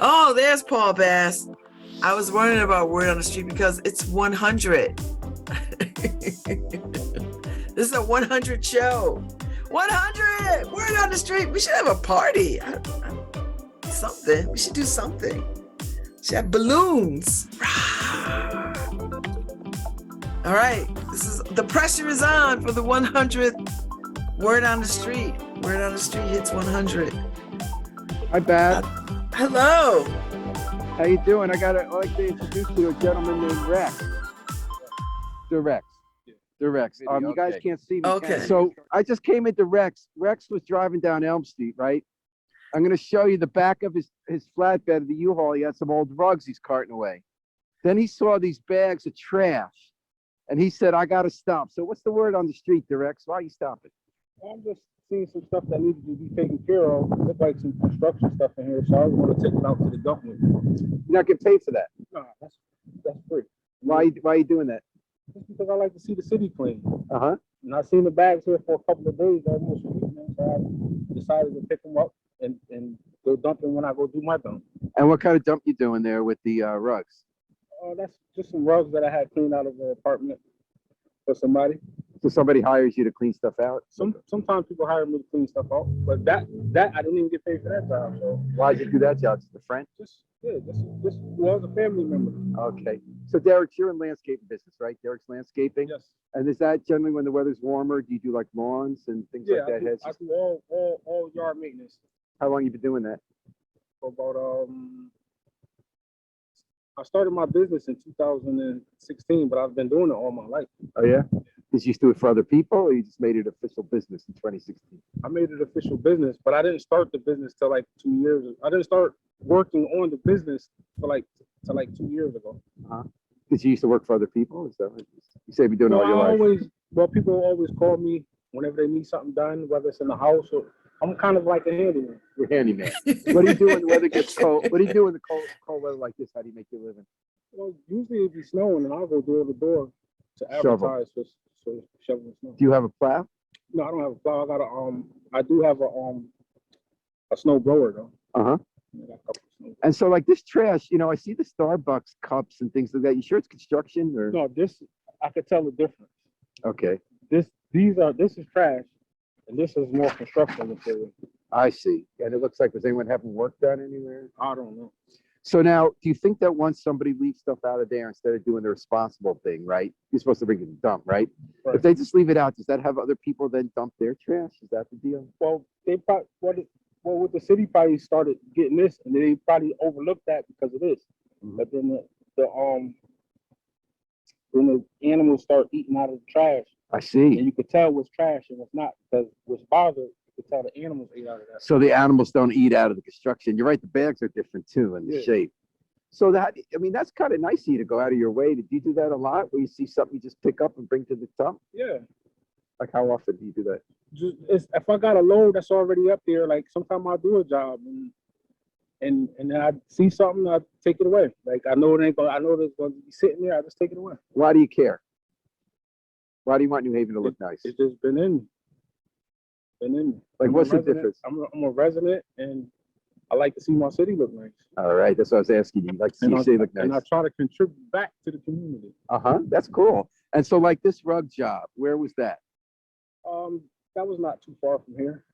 Oh, there's Paul Bass. I was wondering about Word on the Street because it's 100. This is a 100 show. 100! Word on the Street. We should have a party. Something. We should do something. We should have balloons. All right. The pressure is on for the 100th Word on the Street. Word on the Street hits 100. Hi, Bab. Hello. How you doing? I'd like to introduce you to a gentleman named Rex. The Rex. The Rex. You guys can't see me. Okay. So I just came into Rex. Rex was driving down Elm Street, right? I'm going to show you the back of his flatbed of the U-Haul. He had some old rugs he's carting away. Then he saw these bags of trash, and he said, I got to stop. So what's the word on the street, Rex? Why are you stopping? I'm just seeing some stuff that needed to be taken care of. It looked like some construction stuff in here, so I was going to take it out to the dump with me. You're not getting paid for that. Nah, that's free. Why are you doing that? Just because I like to see the city clean. Uh-huh. And I've seen the bags here for a couple of days, almost a week now, so I decided to pick them up and go dump them when I go do my dump. And what kind of dump you doing there with the rugs? That's just some rugs that I had cleaned out of the apartment for somebody. So somebody hires you to clean stuff out? Sometimes people hire me to clean stuff out, but that I didn't even get paid for that job. So why'd you do that job? Just a friend? Just was a family member. Okay. So Derek, you're in landscaping business, right? Derek's landscaping? Yes. And is that generally when the weather's warmer? Do you do like lawns and things like that? I do all yard maintenance. How long you been doing that? For about I started my business in 2016, but I've been doing it all my life. Oh yeah? Did you do it for other people, or you just made it official business in 2016? I made it official business, but I didn't start the business till like 2 years. I didn't start working on the business till like 2 years ago. Uh-huh. Did you used to work for other people? Is that what you say? You've been doing all your life? People always call me whenever they need something done, whether it's in the house or I'm kind of like a handyman. You're a handyman. What do you do when the weather gets cold? What do you do in the cold weather like this? How do you make your living? Well, usually it'd be snowing, and I'll go door to door to advertise for shoveling snow. Do you have a plow? No, I don't have a plow. I do have a snow blower though. Uh-huh. And so like this trash, I see the Starbucks cups and things like that. You sure it's construction or? No, I could tell the difference. Okay. This is trash, and this is more construction material. I see. And it looks like, was anyone having work done anywhere? I don't know. So now, do you think that once somebody leaves stuff out of there, instead of doing the responsible thing, right? You're supposed to bring it to the dump, right? If they just leave it out, does that have other people then dump their trash? Is that the deal? Well, they probably with the city probably started getting this, and they probably overlooked that because of this. Mm-hmm. But then the animals start eating out of the trash. I see. And you could tell what's trash and what's not, because what's bothered, you could tell the animals ate out of that. So the animals don't eat out of the construction. You're right, the bags are different too in the shape. So that's kind of nice of you to go out of your way. Did you do that a lot, where you see something you just pick up and bring to the dump? Yeah. Like how often do you do that? If I got a load that's already up there, like sometimes I'll do a job and then I see something, I take it away. Like I know it's going to be sitting there, I just take it away. Why do you care? Why do you want New Haven to look nice? It's just been in me. Like, what's the difference? I'm a resident, and I like to see my city look nice. All right, that's what I was asking you. Like to see your city look nice. And I try to contribute back to the community. Uh-huh, that's cool. And so like this rug job, where was that? That was not too far from here.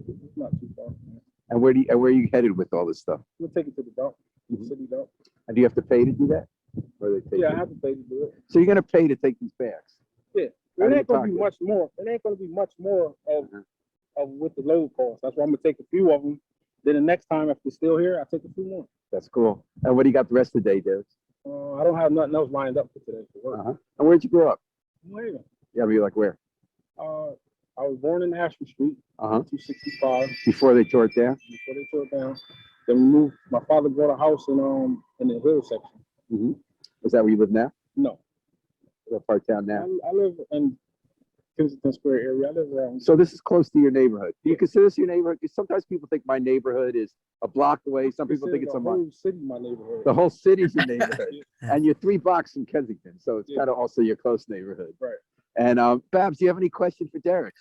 It's not too far from here. And where are you headed with all this stuff? We'll take it to the dump, the city dump. And do you have to pay to do that? Or they I have to pay to do it. So you're gonna pay to take these bags? Yeah. It ain't gonna be much more. It ain't gonna be much more of what the load costs. That's why I'm gonna take a few of them. Then the next time, if they're still here, I'll take a few more. That's cool. And what do you got the rest of the day, Derek? I don't have nothing else lined up for today for work. And where'd you grow up? Where? Yeah, but you're like where? I was born in Ashford Street, 265. Before they tore it down? Before they tore it down. Then we moved. My father bought a house in the hill section. Mm-hmm. Is that where you live now? No. What part of town now? I live in Kensington Square area. I live around. So this is close to your neighborhood. Do you consider this your neighborhood? Because sometimes people think my neighborhood is a block away. Some people think it's a mile. The whole city, my neighborhood. The whole city's your neighborhood. And you're 3 blocks from Kensington. So it's kind of also your close neighborhood. Right. And Babs, do you have any question for Derek?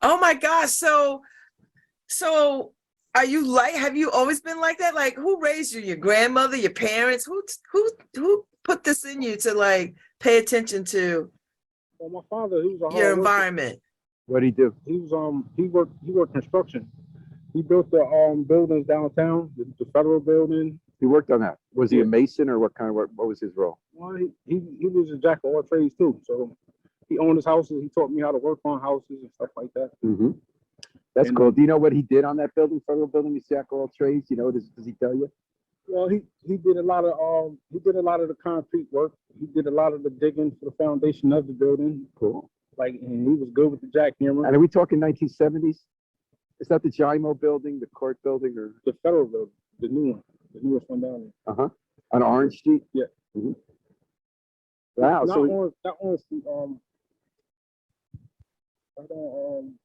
Oh my gosh. So Are you like, have you always been like that? Like, who raised you? Your grandmother, your parents? Who put this in you to like pay attention to Well, my father, he was a your hard worker. environment? What'd he do? He was he worked construction. He built the buildings downtown, the federal building. He worked on that. Was he a Yeah. mason or what kind of work? What was his role? Well, he was a jack of all trades too. So he owned his houses. He taught me how to work on houses and stuff like that. Mm-hmm. That's And- cool. Do you know what he did on that building, federal building? He's jack of all trades. You know, does he tell you? Well, he did a lot of the concrete work. He did a lot of the digging for the foundation of the building. Cool. Like, and he was good with the jackhammer. And are we talking 1970s? Is that the JIMO building, the court building, or The federal building, the new one, the newest one down there. on Orange Street? Yeah. Mhm. Wow. Not So on Street, right on,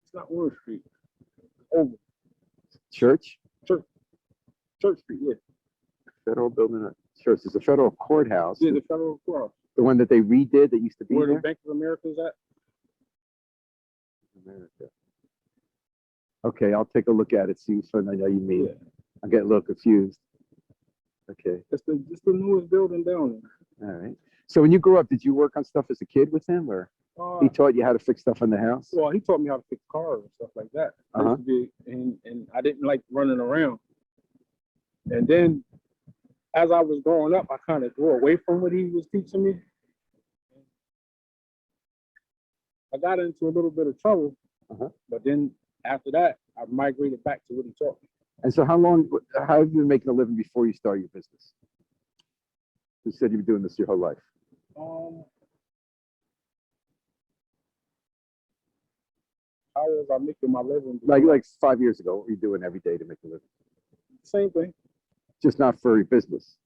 it's not Orange Street. Over church, Church Street, yeah. federal building, church. There's a federal courthouse, Yeah, the federal courthouse. the one that they redid that used to be Where the there. Bank of America is at. America. Okay, I'll take a look at it. See which one I know you mean. Yeah. I'm getting a little confused. Okay, It's the newest building down all right. So when you grew up, did you work on stuff as a kid with him, or there. he taught you how to fix stuff in the house? Well, he taught me how to fix cars and stuff like that. I Uh-huh. used to be, and I didn't like running around. And then, as I was growing up, I kind of grew away from what he was teaching me. I got into a little bit of trouble, Uh-huh. but then after that, I migrated back to what he taught me. And so how have you been making a living before you started your business? You said you've been doing this your whole life. How was I making my living? Like 5 years ago, what were you doing every day to make a living? Same thing, Just not for your business.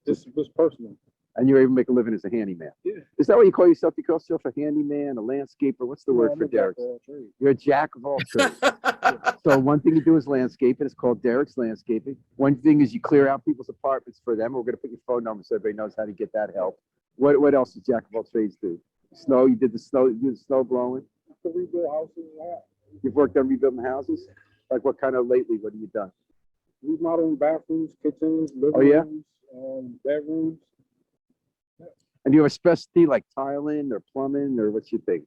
just personal. And you were able to make a living as a handyman. Yeah. Is that what you call yourself? You call yourself a handyman, a landscaper? What's the word I'm for a jack Derek? of all trades. You're a jack of all trades. So one thing you do is landscaping. It's called Derek's Landscaping. One thing is you clear out people's apartments for them. We're going to put your phone number so everybody knows how to get that help. What else does jack of all trades do? Snow. You did the snow. You did the snow blowing. To rebuild houses, You've worked on rebuilding houses. Like what kind of lately? What have you done? remodeling bathrooms, kitchens, living Oh, yeah? rooms, bedrooms. And do you have a specialty like tiling or plumbing or what's your thing?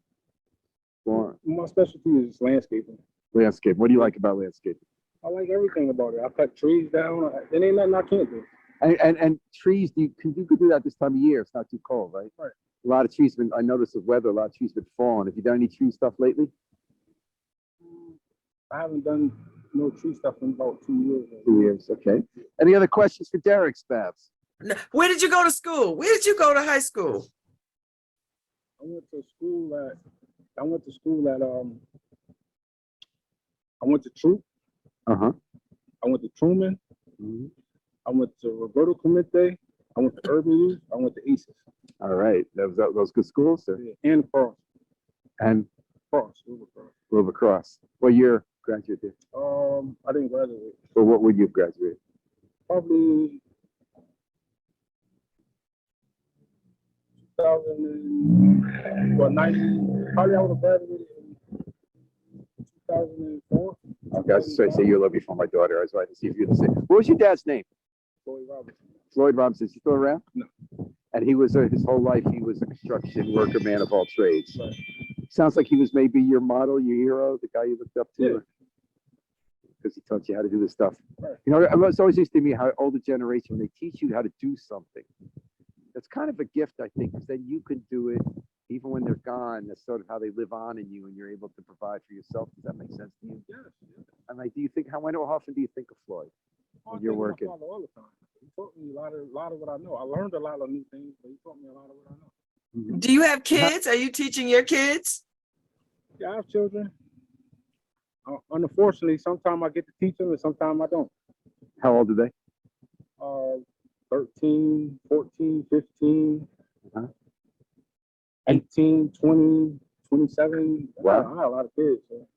Or My specialty is landscaping. landscape. What do you like about landscaping? I like everything about it. I cut trees down. There ain't nothing I can't do. And trees, you can do that this time of year. It's not too cold, right? Right. A lot of trees been. I noticed with weather, a lot of trees been falling. Have you done any tree stuff lately? I haven't done no tree stuff in about 2 years. 2 years, okay. Any other questions for Derek Spabs? Where did you go to school? Where did you go to high school? I went to school at I went to Troop. Uh-huh. I went to Truman. Mhm. I went to Roberto Clemente. I went to Urban Youth. I went to ACES. All right. Those good schools, sir. And Cross. And Uber Cross. Wilbur Cross. What year graduate did? I didn't graduate. Or what would you graduate? Probably 2090. Probably I would have graduated in 2004. Okay, I was just trying to say you're a little before my daughter. I was trying to see if you're the same. What was your dad's name? Floyd Robinson. Floyd Robinson. Is he still around? No. And he was his whole life. He was a construction worker, man of all trades. Right. Sounds like he was maybe your model, your hero, the guy you looked up to. Yeah. Because he taught you how to do this stuff. Right. You know, it's always interesting to me how older generation, when they teach you how to do something, that's kind of a gift, I think, because then you can do it even when they're gone. That's sort of how they live on in you, and you're able to provide for yourself. Does that make sense to you? Yes. And like, do you think how often do you think of Floyd? I You're think of my working. father all the time. He taught me a lot of what I know. I learned a lot of new things, but he taught me a lot of what I know. Mhm. Do you have kids? Are you teaching your kids? Yeah, I have children. Unfortunately, sometimes I get to teach them and sometimes I don't. How old are they? 13, 14, 15, Uh-huh. 18, 20, 27. Wow. I have a lot of kids. So.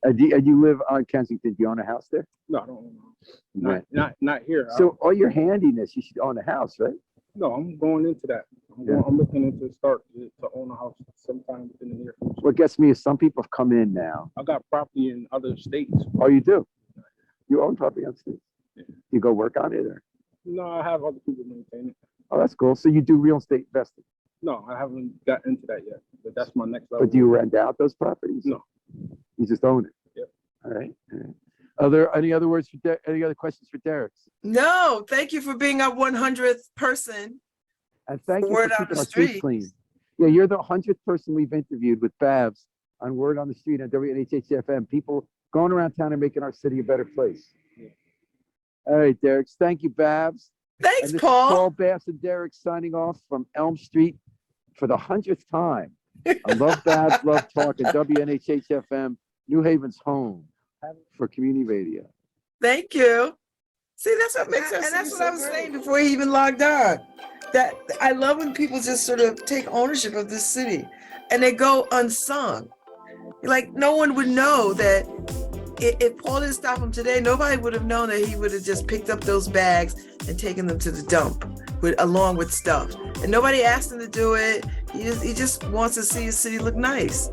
And you live on Kensington. Do you own a house there? No, I don't know. Right. Not here. So all your handiness, you should own a house, right? No, I'm going into that. I'm looking into start to own a house sometime within the near future. What gets me is some people have come in now. I got property in other states. Oh, you do? You own property on state? Yeah. You go work on it or? No, I have other people maintain it. Oh, that's cool. So you do real estate investing, No, I haven't got into that yet, but that's my next level. but do you rent out those properties? No. You just own it? Yep. All right. All right. Are there any other words for any other questions for Derek? No, thank you for being our 100th person. And thank you Word for on keeping the our streets street. clean. Yeah, you're the 100th person we've interviewed with Babs on Word on the Street on WNHH-FM. People going around town and making our city a better place. Yeah. All right, Derek. Thank you, Babs. Thanks, And this is Paul. Paul Bass and Derek signing off from Elm Street for the 100th time. I love Babs, love talking. WNHH-FM, New Haven's home for community radio. Thank you. See, that's what makes us. And that's what I was saying before he even logged on. That I love when people just sort of take ownership of this city and they go unsung. Like no one would know that if Paul didn't stop him today, nobody would have known that he would have just picked up those bags and taken them to the dump along with stuff. And nobody asked him to do it. He just wants to see his city look nice.